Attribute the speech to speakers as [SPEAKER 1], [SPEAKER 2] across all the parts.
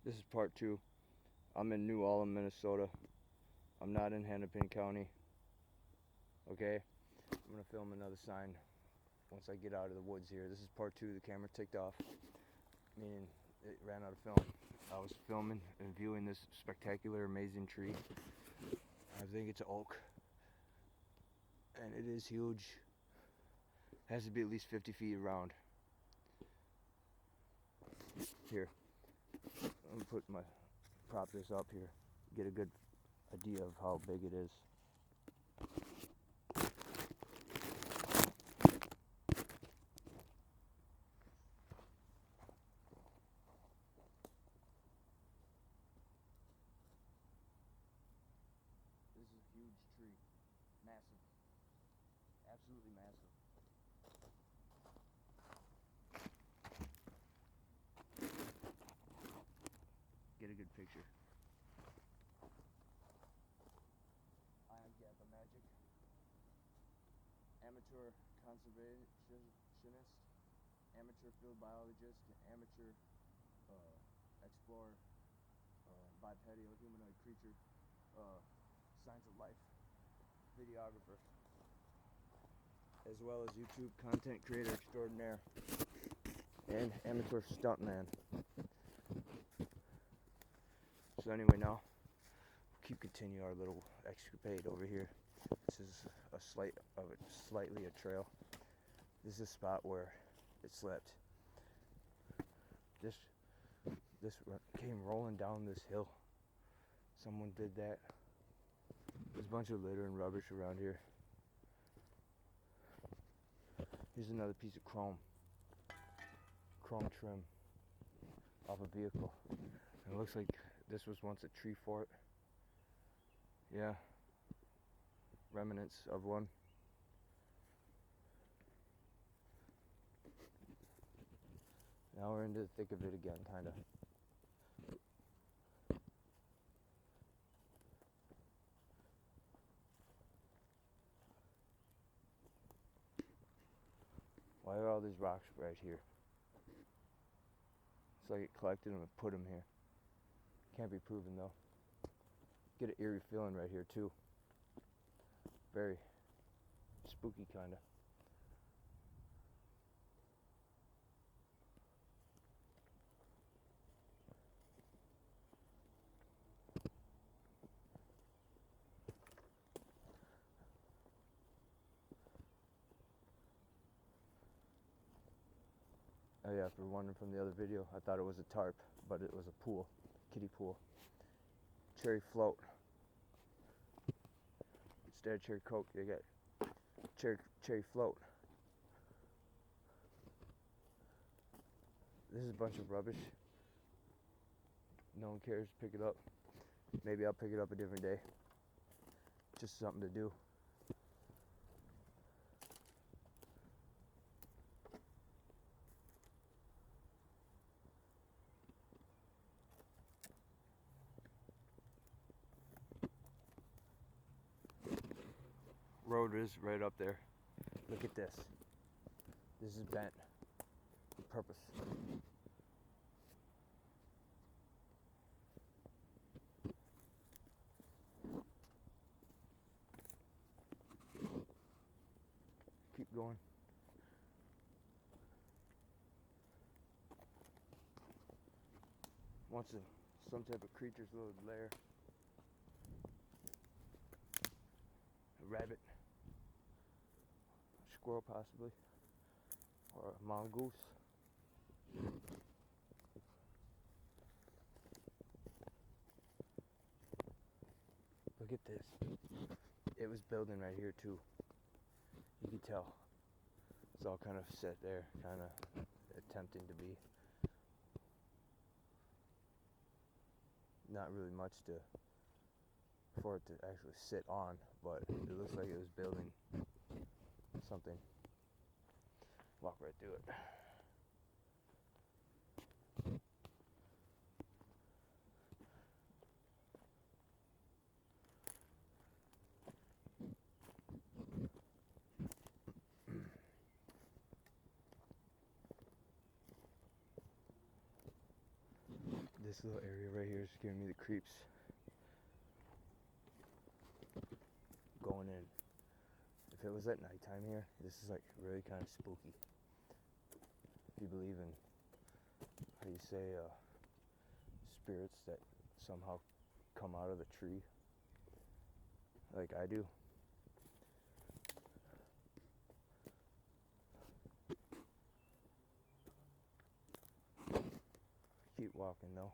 [SPEAKER 1] This is part two. I'm in New Ulm, Minnesota. I'm not in Hennepin County. Okay? I'm gonna film another sign once I get out of the woods here. This is part two. The camera ticked off, meaning it ran out of film. I was filming and viewing this spectacular, amazing tree. I think it's an oak. And it is huge. Has to be at least 50 feet around. Here. I'm gonna prop this up here. Get a good idea of how big it is. This is a huge tree. Massive. Absolutely massive. Get a good picture. I am GappaMagix, amateur conservationist, amateur field biologist, and amateur explorer, bipedal humanoid creature, science of life, videographer, as well as YouTube content creator extraordinaire, and amateur stuntman. So anyway, now we'll continue our little escapade over here. This is slightly a trail. This is a spot where it slept. This came rolling down this hill. Someone did that. There's a bunch of litter and rubbish around here. Here's another piece of chrome trim off a vehicle. And it looks like this was once a tree fort. Yeah, remnants of one. Now we're into the thick of it again, kinda. Why are all these rocks right here? It's like it collected them and put them here. Can't be proven though. Get an eerie feeling right here too. Very spooky kinda. Oh yeah, if you're wondering from the other video, I thought it was a tarp, but it was a pool, kiddie pool. Cherry float. Instead of cherry coke, you get cherry float. This is a bunch of rubbish. No one cares, pick it up. Maybe I'll pick it up a different day. Just something to do. Road is right up there. Look at this. This is bent on purpose. Keep going. Once some type of creature's little lair. A rabbit. Squirrel possibly, or a mongoose. Look at this. It was building right here too. You can tell. It's all kind of set there, kind of attempting to be. Not really much for it to actually sit on, but it looks like it was building something. Walk right through it. This little area right here is giving me the creeps. Going in. If it was at nighttime here, this is like really kind of spooky. If you believe in, how do you say, spirits that somehow come out of the tree, like I do. Keep walking though.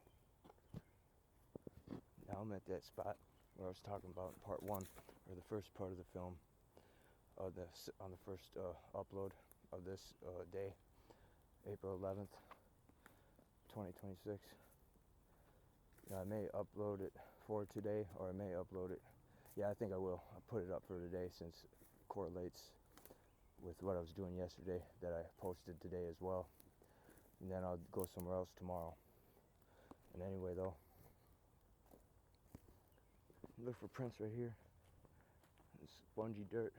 [SPEAKER 1] Now I'm at that spot where I was talking about in part one, or the first part of the film, on the first upload of this day, April 11th, 2026. Now, I may upload it for today, or I may upload it. Yeah, I think I will. I'll put it up for today since it correlates with what I was doing yesterday that I posted today as well. And then I'll go somewhere else tomorrow. And anyway, though, look for prints right here. It's spongy dirt.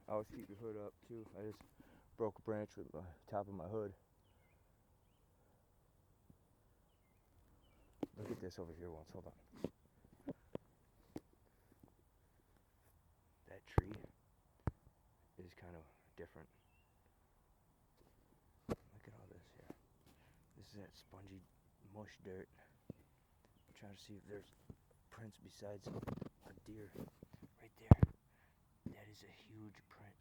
[SPEAKER 1] I always keep your hood up too. I just broke a branch with the top of my hood. Look at this over here once. Hold on. That tree is kind of different. Look at all this here. This is that spongy mush dirt. I'm trying to see if there's prints besides a deer. Right there. That is a huge print.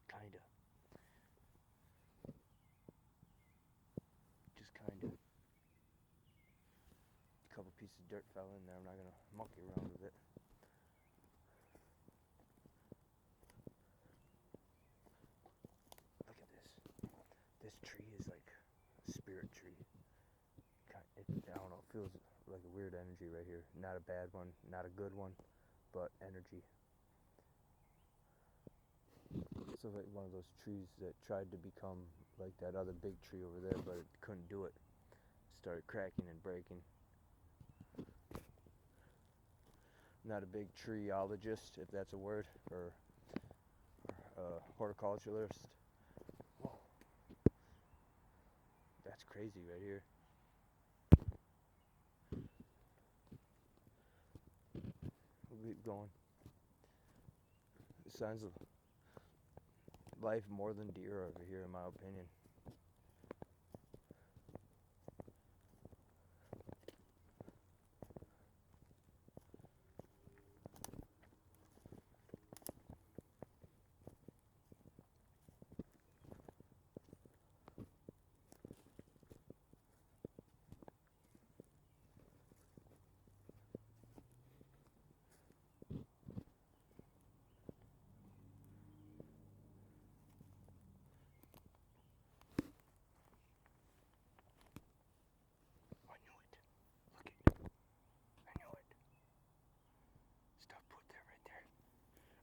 [SPEAKER 1] Kinda. Just kinda. A couple pieces of dirt fell in there. I'm not gonna monkey around with it. Look at this. This tree is like a spirit tree. I don't know, it feels like a weird energy right here. Not a bad one, not a good one, but energy. So like one of those trees that tried to become like that other big tree over there, but it couldn't do it. Started cracking and breaking. Not a big treeologist, if that's a word, or horticulturalist. Whoa. That's crazy right here. We'll keep going. Signs of life more than deer over here, in my opinion.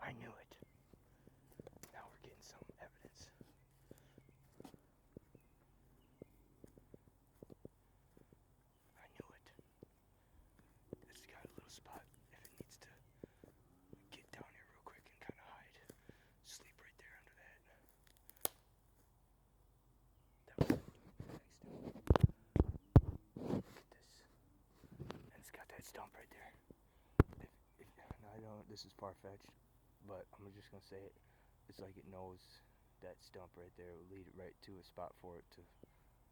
[SPEAKER 1] I knew it. Now we're getting some evidence. I knew it. It's got a little spot if it needs to get down here real quick and kind of hide. Sleep right there under that. That was nice. Look at this. And it's got that stump right there. Now I know this is far-fetched, but I'm just gonna say it. It's like it knows that stump right there will lead it right to a spot for it to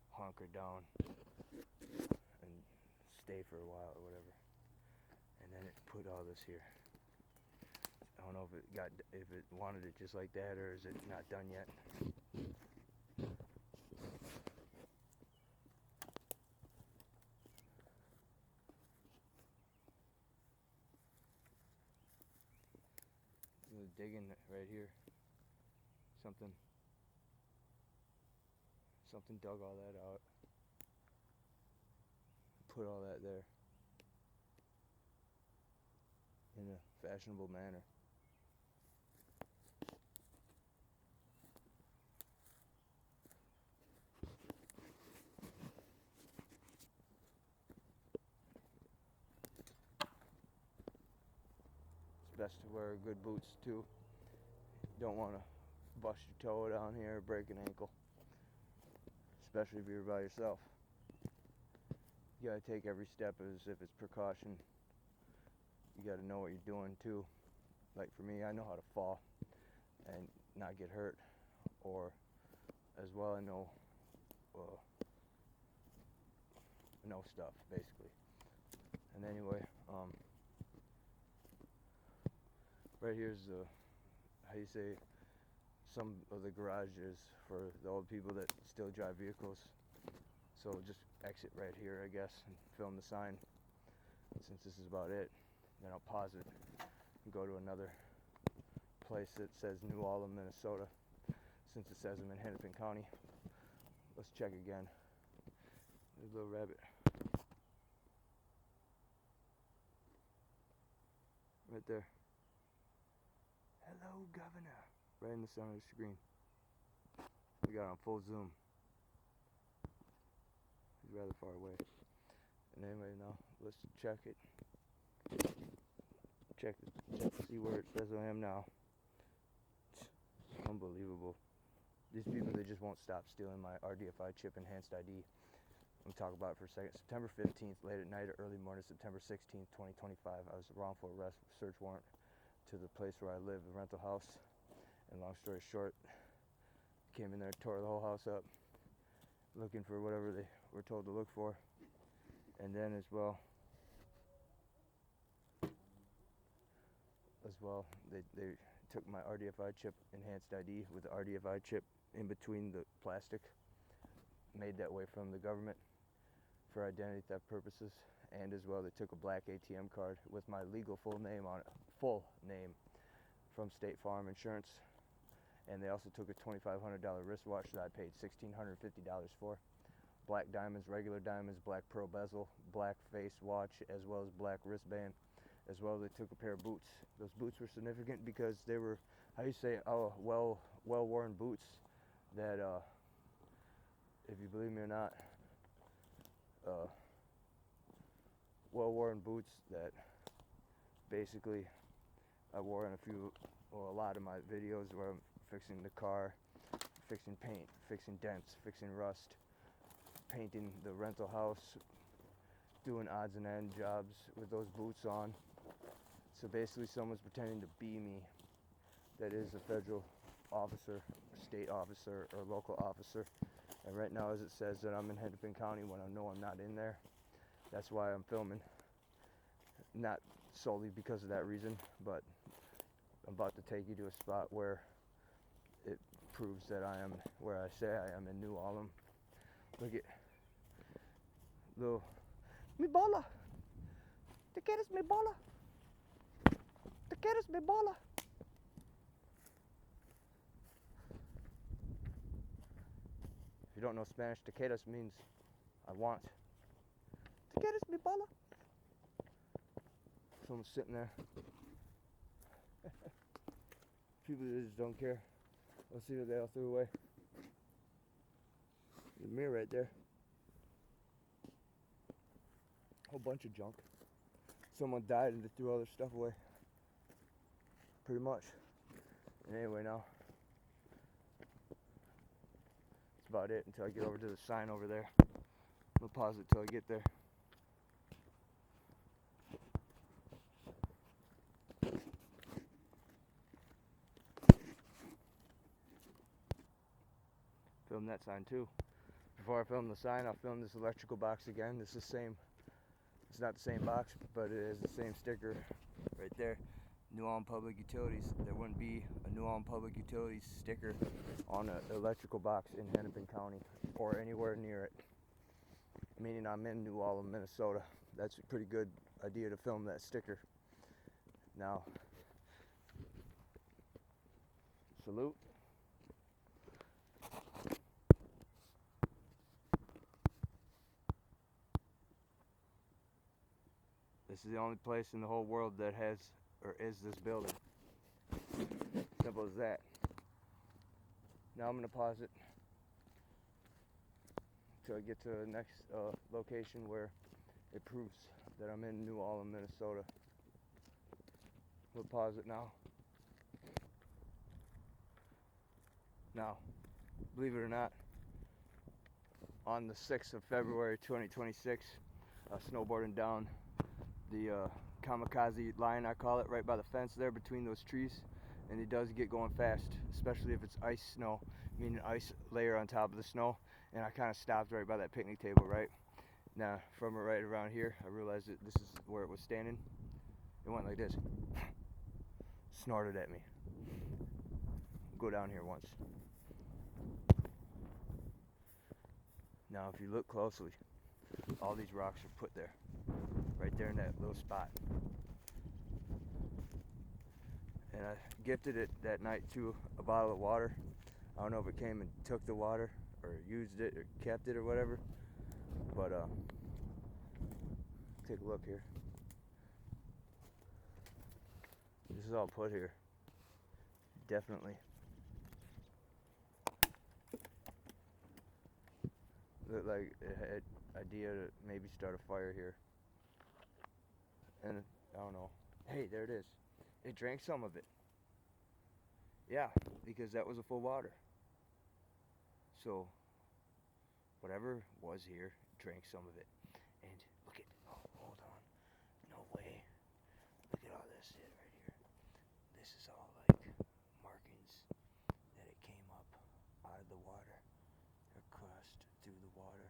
[SPEAKER 1] hunker down and stay for a while or whatever. And then it put all this here. I don't know if it wanted it just like that, or is it not done yet. Digging right here. Something dug all that out. Put all that there. In a fashionable manner. It's best to wear good boots too. Don't want to bust your toe down here or break an ankle, especially if you're by yourself. You gotta take every step as if it's precaution. You gotta know what you're doing too. Like for me, I know how to fall and not get hurt, or as well I know stuff basically. And anyway, right here's how you say, some of the garages for the old people that still drive vehicles. So just exit right here, I guess, and film the sign. Since this is about it, then I'll pause it and go to another place that says New Ulm, Minnesota. Since it says I'm in Hennepin County, let's check again. There's a little rabbit. Right there. Hello, Governor. Right in the center of the screen. We got on full zoom. He's rather far away. And anyway, now let's check it. Check to see where it says I am now. Unbelievable. These people, they just won't stop stealing my RDFI chip enhanced ID. I'm talking about it for a second. September 15th, late at night or early morning, September 16th, 2025, I was wrongful arrest search warrant to the place where I live, the rental house. And long story short, came in there, tore the whole house up, looking for whatever they were told to look for. And then as well, they took my RDFI chip enhanced ID with the RDFI chip in between the plastic, made that way from the government for identity theft purposes. And as well, they took a black ATM card with my legal full name on it, full name, from State Farm Insurance. And they also took a $2,500 wristwatch that I paid $1,650 for. Black diamonds, regular diamonds, black pearl bezel, black face watch, as well as black wristband. As well, they took a pair of boots. Those boots were significant because they were, how you say, well-worn boots that, if you believe me or not, well-worn boots that basically I wore in a lot of my videos where I'm fixing the car, fixing paint, fixing dents, fixing rust, painting the rental house, doing odds and end jobs with those boots on. So basically someone's pretending to be me that is a federal officer, state officer, or local officer. And right now, as it says that I'm in Hennepin County when I know I'm not in there, that's why I'm filming. Not solely because of that reason, but I'm about to take you to a spot where it proves that I am where I say I am in New Ulm. Look at little mi bola. ¿Te quieres mi bola? ¿Te quieres mi bola? If you don't know Spanish, te quieres means I want. ¿Te quieres mi bola? Someone's sitting there. People that just don't care. Let's see what they all threw away. The mirror right there. Whole bunch of junk. Someone died and they threw all their stuff away. Pretty much. And anyway, now that's about it until I get over to the sign over there. I'll pause it till I get there. Film that sign too. Before I film the sign, I'll film this electrical box again. This is the same. It's not the same box, but it is the same sticker right there. New Ulm Public Utilities. There wouldn't be a New Ulm Public Utilities sticker on an electrical box in Hennepin County or anywhere near it. Meaning I'm in New Ulm, Minnesota. That's a pretty good idea to film that sticker. Now, salute. This is the only place in the whole world that has or is this building. Simple as that. Now I'm going to pause it until I get to the next location where it proves that I'm in New Ulm, Minnesota. We'll pause it now. Now, believe it or not, on the 6th of February 2026, snowboarding down the kamikaze line, I call it, right by the fence there between those trees, and it does get going fast, especially if it's ice snow, meaning ice layer on top of the snow. And I kind of stopped right by that picnic table, right? Now, from right around here, I realized that this is where it was standing. It went like this. Snorted at me. Go down here once. Now, if you look closely, all these rocks are put there, right there in that little spot. And I gifted it that night to a bottle of water. I don't know if it came and took the water or used it or kept it or whatever, but take a look here. This is all put here. Definitely. Looked like it had idea to maybe start a fire here. And I don't know. Hey, there it is. It drank some of it. Yeah, because that was a full water. So whatever was here drank some of it. And look at, oh, hold on. No way. Look at all this shit right here. This is all like markings that it came up out of the water. It crossed through the water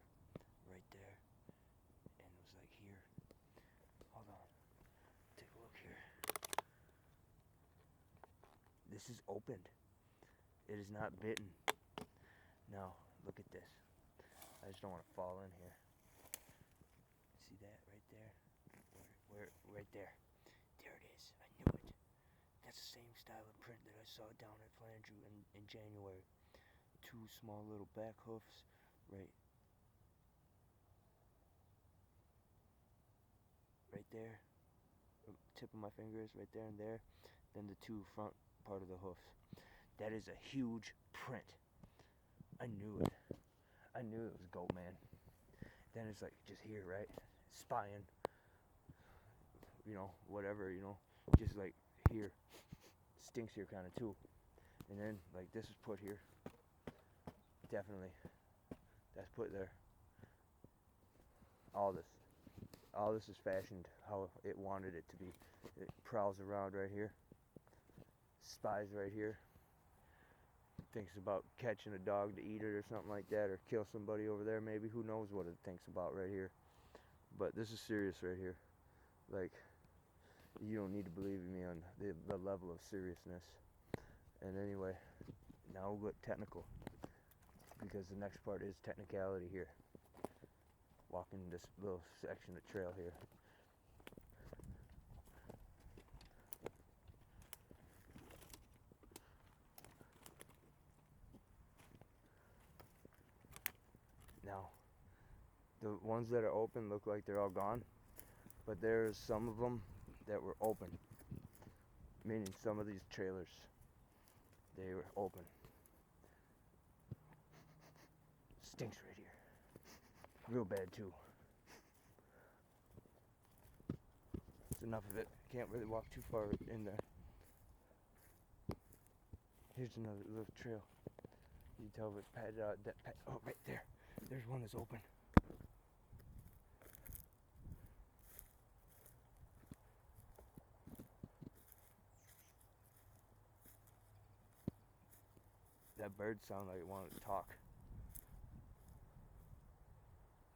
[SPEAKER 1] right there. And it was like here. Hold on. Take a look here. This is opened. It is not bitten. Now, look at this. I just don't want to fall in here. See that right there? Where, right there. There it is. I knew it. That's the same style of print that I saw down at Flandreau in January. Two small little back hoofs. Right there. Tip of my fingers right there and there. Then the two front part of the hoofs. That is a huge print. I knew it. I knew it was goat, man. Then it's like just here, right? Spying. You know, whatever, you know. Just like here. Stinks here kind of too. And then like this is put here. Definitely. That's put there. All this is fashioned how it wanted it to be. It prowls around right here. Spies right here. Thinks about catching a dog to eat it or something like that, or kill somebody over there maybe. Who knows what it thinks about right here. But this is serious right here. Like, you don't need to believe me on the level of seriousness. And anyway, now we'll get technical, because the next part is technicality here. Walking this little section of trail here. Now, the ones that are open look like they're all gone, but there's some of them that were open, meaning some of these trailers, they were open. Stinks right here. Real bad too. That's enough of it. Can't really walk too far in there. Here's another little trail. You can tell if it's padded out. Oh, right there. There's one that's open. That bird sounded like it wanted to talk.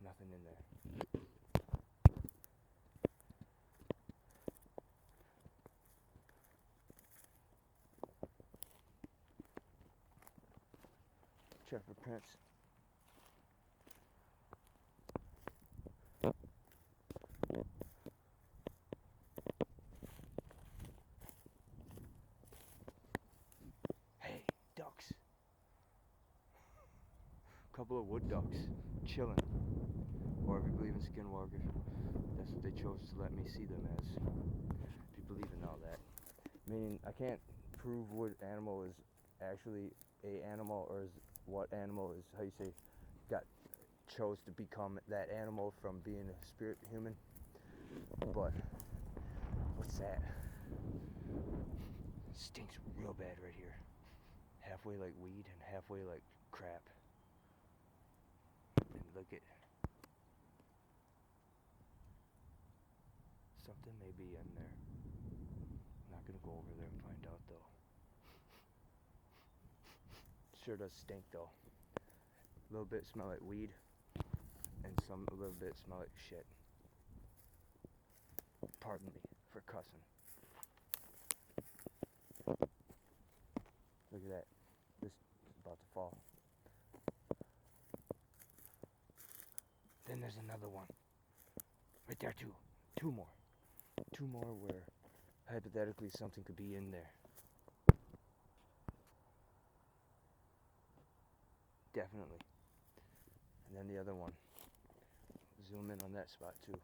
[SPEAKER 1] Nothing in there. Check for prints. Hey, ducks. Couple of wood ducks chilling. Or if you believe in skinwalkers, that's what they chose to let me see them as. If you believe in all that. Meaning, I can't prove what animal is actually a animal, or is what animal is, how you say, chose to become that animal from being a spirit human. But what's that? Stinks real bad right here. Halfway like weed and halfway like crap. And look at, Something may be in there. I'm not gonna go over there and find out though. Sure does stink though. A little bit smell like weed, and a little bit smell like shit. Pardon me for cussing. Look at that. This is about to fall. Then there's another one. Right there too. Two more. Two more where hypothetically something could be in there. Definitely. And then the other one. Zoom in on that spot too.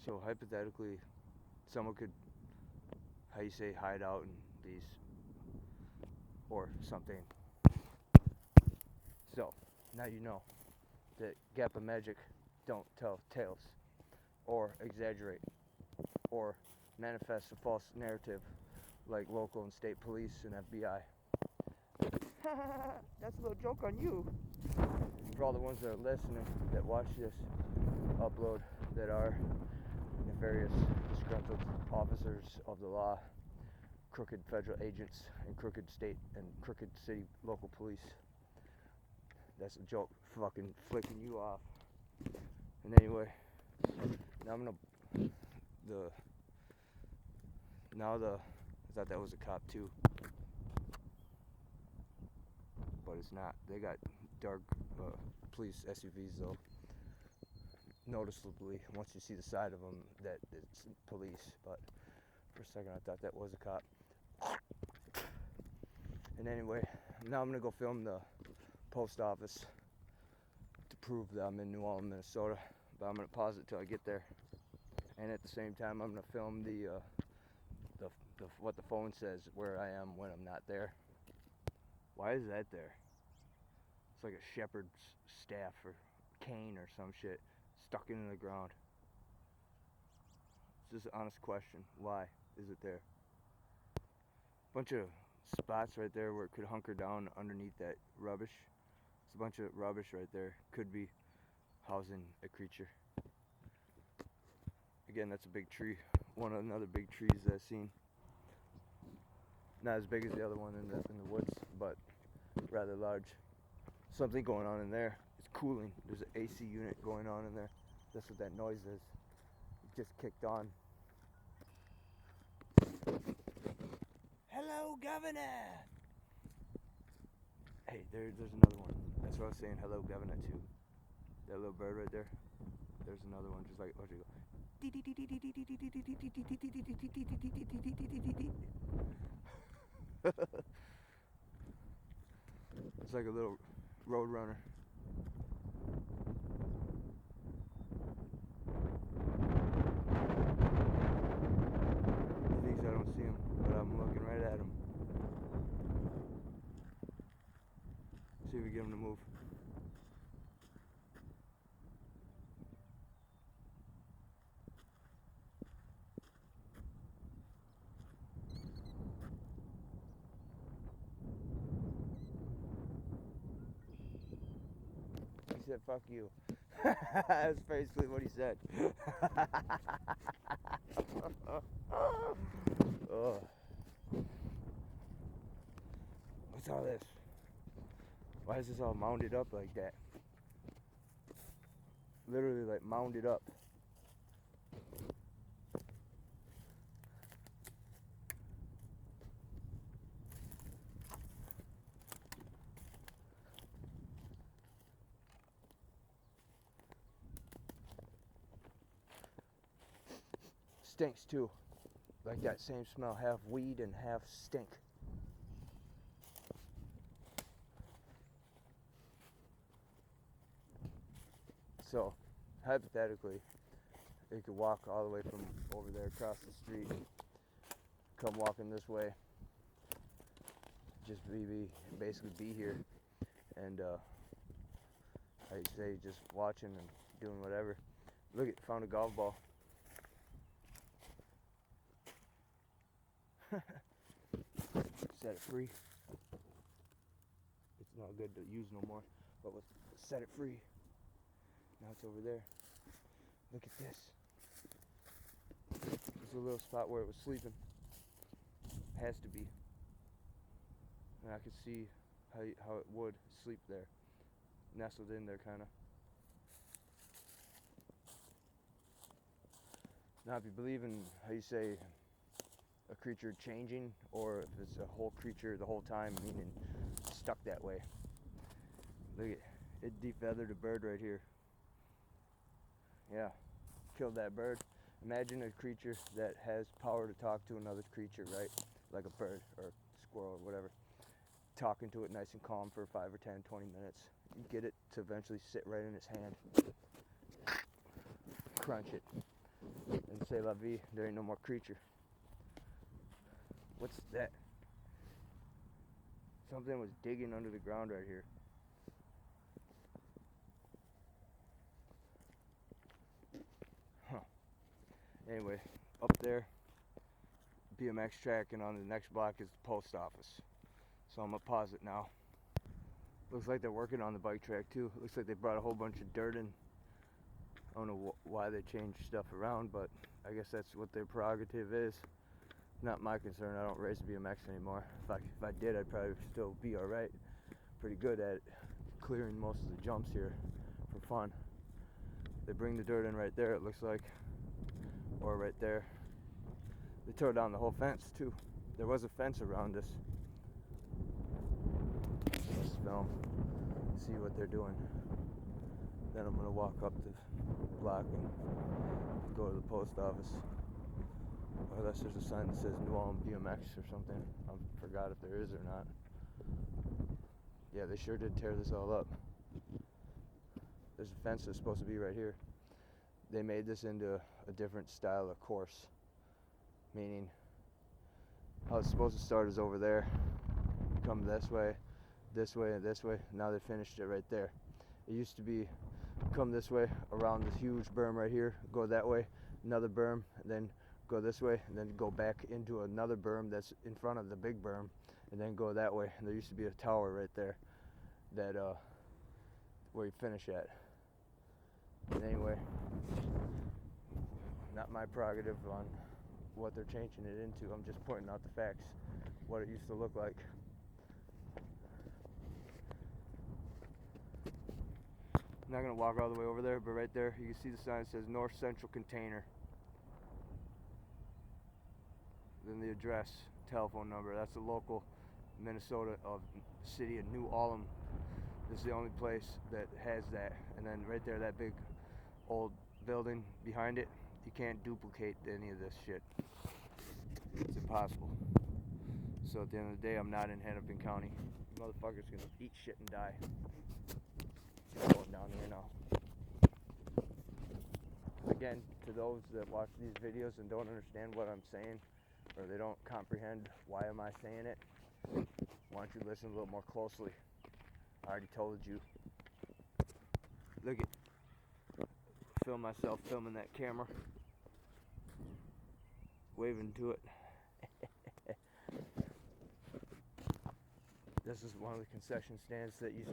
[SPEAKER 1] So hypothetically, someone could, how you say, hide out in these, or something. So, now you know that GappaMagix don't tell tales, or exaggerate, or manifest a false narrative like local and state police and FBI. That's a little joke on you. For all the ones that are listening, that watch this upload, that are nefarious, disgruntled officers of the law, crooked federal agents, and crooked state and crooked city local police. That's a joke, fucking flicking you off. And anyway, now I'm gonna, I thought that was a cop too, but it's not. They got dark police SUVs though. Noticeably, once you see the side of them, that it's police. But for a second, I thought that was a cop. And anyway, now I'm gonna go film the post office to prove that I'm in New Ulm, Minnesota. But I'm gonna pause it till I get there. And at the same time, I'm gonna film the what the phone says where I am when I'm not there. Why is that there? It's like a shepherd's staff or cane or some shit stuck into the ground. It's just an honest question. Why is it there? Bunch of spots right there where it could hunker down underneath that rubbish. It's a bunch of rubbish right there. Could be housing a creature. Again, that's a big tree. One of another big trees that I've seen. Not as big as the other one in the woods, but rather large. Something going on in there. It's cooling. There's an AC unit going on in there. That's what that noise is. It just kicked on. Hello, Governor! Hey, there's another one. That's what I was saying. Hello, Governor, too. That little bird right there. There's another one just like, oh, there you go. It's like a little road runner. He thinks I don't see him, but I'm looking right at him. See if we get him to move. He said, fuck you. That's basically what he said. Oh. What's all this? Why is this all mounded up like that? Literally like mounded up. Stinks too. Like that same smell, half weed and half stink. So, hypothetically, you could walk all the way from over there across the street, come walking this way, just basically be here, and I'd say just watching and doing whatever. Look, found a golf ball. Set it free. It's not good to use no more, but let's set it free. Now it's over there. Look at this. There's a little spot where it was sleeping. Has to be. And I could see how it would sleep there. Nestled in there, kind of. Now, if you believe in how you say a creature changing, or if it's a whole creature the whole time, meaning stuck that way. Look at it, defeathered a bird right here. Yeah, killed that bird. Imagine a creature that has power to talk to another creature, right? Like a bird or squirrel or whatever. Talking to it nice and calm for 5 or 10, 20 minutes. You get it to eventually sit right in its hand. Crunch it. And say la vie, there ain't no more creature. What's that? Something was digging under the ground right here. Huh. Anyway, up there, BMX track, and on the next block is the post office. So I'm gonna pause it now. Looks like they're working on the bike track too. Looks like they brought a whole bunch of dirt in. I don't know why they changed stuff around, but I guess that's what their prerogative is. Not my concern. I don't race BMX anymore. If I did, I'd probably still be alright. Pretty good at clearing most of the jumps here for fun. They bring the dirt in right there, it looks like. Or right there. They tore down the whole fence too. There was a fence around this. Let's film, see what they're doing. Then I'm gonna walk up the block and go to the post office. Unless there's a sign that says New Ulm BMX or something. I forgot if there is or not. Yeah, they sure did tear this all up. There's a fence that's supposed to be right here. They made this into a different style of course. Meaning, how it's supposed to start is over there. Come this way, and this way. Now they finished it right there. It used to be come this way around this huge berm right here, go that way, another berm, and then go this way, and then go back into another berm that's in front of the big berm, and then go that way. And there used to be a tower right there that where you finish at. And anyway, not my prerogative on what they're changing it into. I'm just pointing out the facts, what it used to look like. I'm not gonna walk all the way over there, but right there you can see the sign that says North Central Container. Then the address, telephone number. That's the local Minnesota of city of New Ulm. This is the only place that has that. And then right there, that big old building behind it, you can't duplicate any of this shit. It's impossible. So at the end of the day, I'm not in Hennepin County. Motherfuckers gonna eat shit and die. Going down here now. Again, to those that watch these videos and don't understand what I'm saying, or they don't comprehend why am I saying it, why don't you listen a little more closely? I already told you. Look at, film myself filming that camera, waving to it. This is one of the concession stands that used